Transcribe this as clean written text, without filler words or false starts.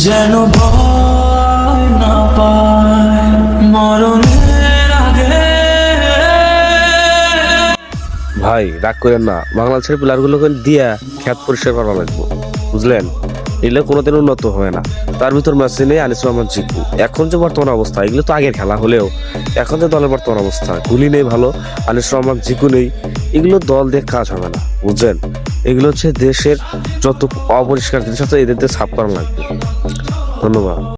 যেন ভয় না পায় মরণের আগে। ভাই রাগ করেন না, বাংলাদেশের প্লেয়ারগুলোকে দিয়া খেত পরিষ্কার করা লাগবে, বুঝলেন? এগুলো কোনোদিন উন্নত হয় না। তার ভিতর ম্যাচে নেই আনিস রহমান জিকু। এখন যে বর্তমান অবস্থা, এগুলো তো আগের খেলা হলেও এখন যে দলের বর্তমান অবস্থা, গুলি নেই ভালো, আনিস রহমান জিকু নেই, এগুলো দল দিয়ে কাজ হবে না, বুঝছেন? এগুলো হচ্ছে দেশের যত অপরিষ্কার জিনিস আছে এদের দিয়ে সাফ করা লাগবে। ধন্যবাদ।